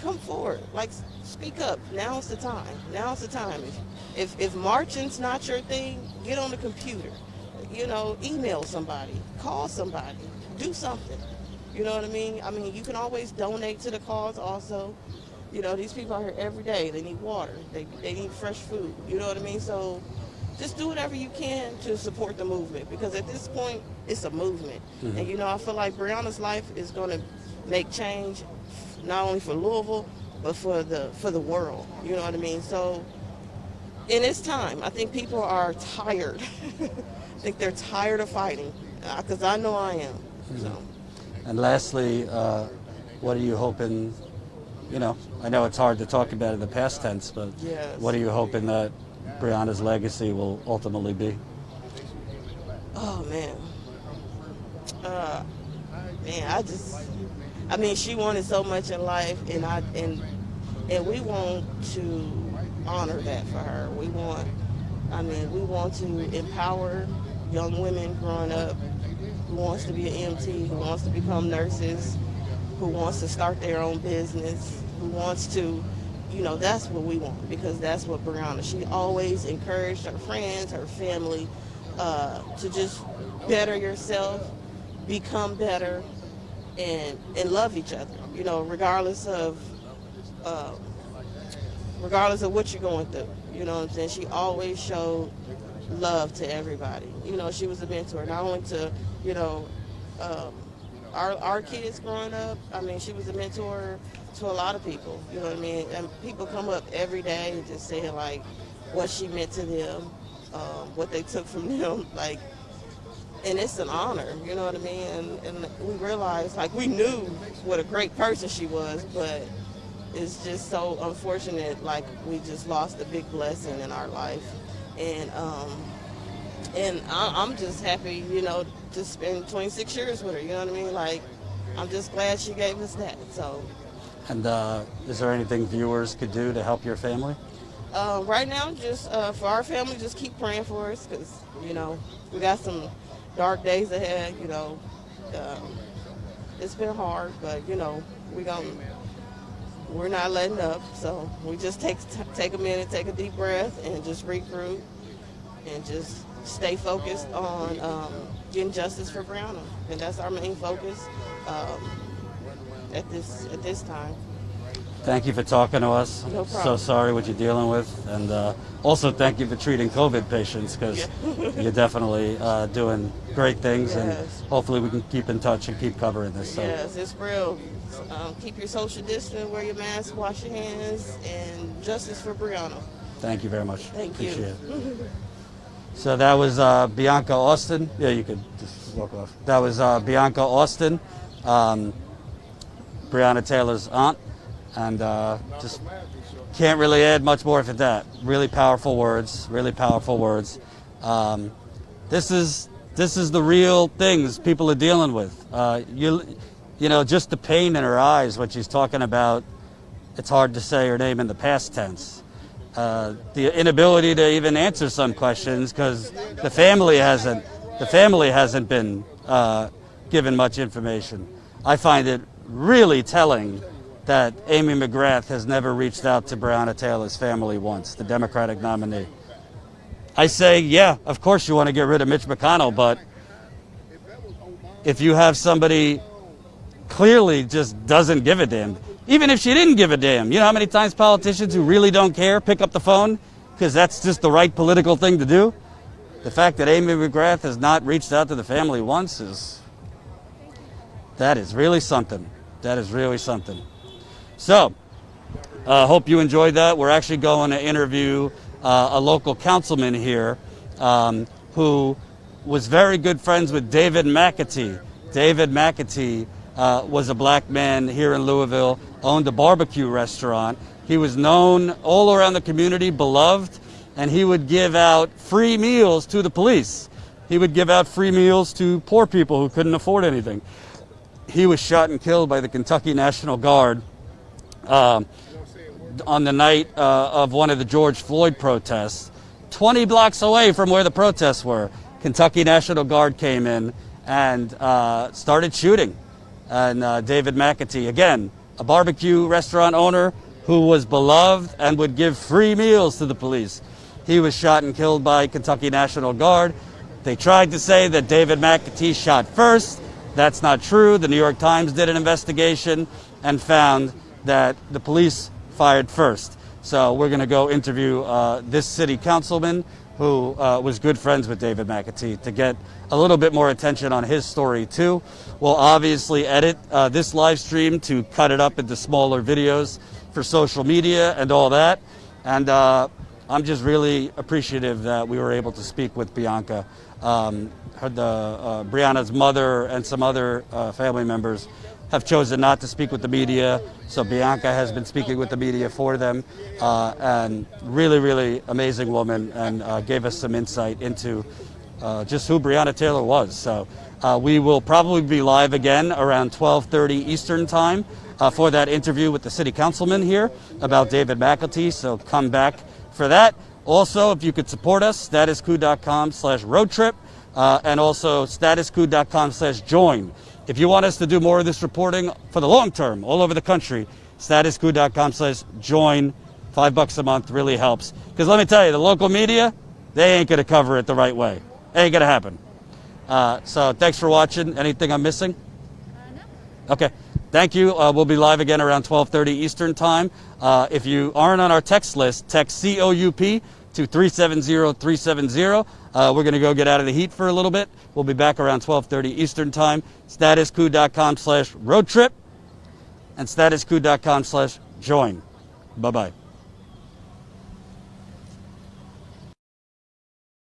come forward, speak up. Now's the time. Now's the time. If marching's not your thing, get on the computer. Email somebody, call somebody, do something. You know what I mean? You can always donate to the cause also. These people are here every day. They need water. They need fresh food. You know what I mean? So just do whatever you can to support the movement, because at this point, it's a movement. And, I feel like Breonna's life is going to make change, not only for Louisville, but for the world. You know what I mean? So in this time, I think people are tired. I think they're tired of fighting, because I know I am. So. And lastly, what are you hoping, I know it's hard to talk about in the past tense, but Yes. what are you hoping that Breonna's legacy will ultimately be? Oh, man. I mean, she wanted so much in life, and we want to honor that for her. We want to empower young women growing up who wants to be an EMT, who wants to become nurses, who wants to start their own business, who wants to, that's what we want, because that's what Breonna, she always encouraged her friends, her family, to just better yourself, become better, and love each other, regardless of what you're going through. You know what I'm saying? She always showed love to everybody. She was a mentor, not only to, our kids growing up. I mean, she was a mentor to a lot of people, you know what I mean? And people come up every day and just saying, like, what she meant to them, what they took from them, like, and it's an honor, you know what I mean? And we realized, like, we knew what a great person she was, but it's just so unfortunate, like, we just lost a big blessing in our life. And I'm just happy, to spend 26 years with her, you know what I mean? Like, I'm just glad she gave us that, so. And is there anything viewers could do to help your family? Right now, just for our family, just keep praying for us, because, we got some dark days ahead, it's been hard, but, we're not letting up, so we just take a minute, take a deep breath, and just regroup, and just stay focused on getting justice for Breonna, and that's our main focus at this time. Thank you for talking to us. No problem. So sorry what you're dealing with, and also thank you for treating COVID patients, because you're definitely doing great things, and hopefully we can keep in touch and keep covering this. So. Yes, it's real. Keep your social distance, wear your mask, wash your hands, and justice for Breonna. Thank you very much. Thank Appreciate you. it. So that was Bianca Austen. Yeah, you could just walk off. That was Bianca Austen, Breonna Taylor's aunt, and just can't really add much more for that. Really powerful words. Really powerful words. This is the real things people are dealing with. Just the pain in her eyes when she's talking about. It's hard to say her name in the past tense. The inability to even answer some questions because the family hasn't been given much information. I find it really telling that Amy McGrath has never reached out to Breonna Taylor's family once, the Democratic nominee. I say, yeah, of course you want to get rid of Mitch McConnell, but if you have somebody clearly just doesn't give a damn, even if she didn't give a damn, you know how many times politicians who really don't care pick up the phone because that's just the right political thing to do? The fact that Amy McGrath has not reached out to the family once that is really something. That is really something. So, hope you enjoyed that. We're actually going to interview a local councilman here who was very good friends with David McAtee. David McAtee was a black man here in Louisville, owned a barbecue restaurant. He was known all around the community, beloved, and he would give out free meals to the police. He would give out free meals to poor people who couldn't afford anything. He was shot and killed by the Kentucky National Guard on the night of one of the George Floyd protests. 20 blocks away from where the protests were, Kentucky National Guard came in and started shooting. And David McAtee, again, a barbecue restaurant owner who was beloved and would give free meals to the police. He was shot and killed by Kentucky National Guard. They tried to say that David McAtee shot first. That's not true. The New York Times did an investigation and found that the police fired first. So we're going to go interview this city councilman who was good friends with David McAtee to get a little bit more attention on his story too. We'll obviously edit this live stream to cut it up into smaller videos for social media and all that. And I'm just really appreciative that we were able to speak with Bianca. Breonna's mother and some other family members have chosen not to speak with the media, so Bianca has been speaking with the media for them, and really, really amazing woman, and gave us some insight into just who Breonna Taylor was. So We will probably be live again around 12:30 Eastern time for that interview with the city councilman here about David McAtee, so come back for that. Also, if you could support us, statuscoup.com/roadtrip, and also statuscoup.com/join. If you want us to do more of this reporting for the long term, all over the country, statuscoup.com/join. $5 a month really helps. Because let me tell you, the local media, they ain't going to cover it the right way. Ain't going to happen. So thanks for watching. Anything I'm missing? No. Okay. Thank you. We'll be live again around 12:30 Eastern time. If you aren't on our text list, text COUP to 370-370. We're going to go get out of the heat for a little bit. We'll be back around 12:30 Eastern time. Statuscoup.com/roadtrip and statuscoup.com/join. Bye-bye.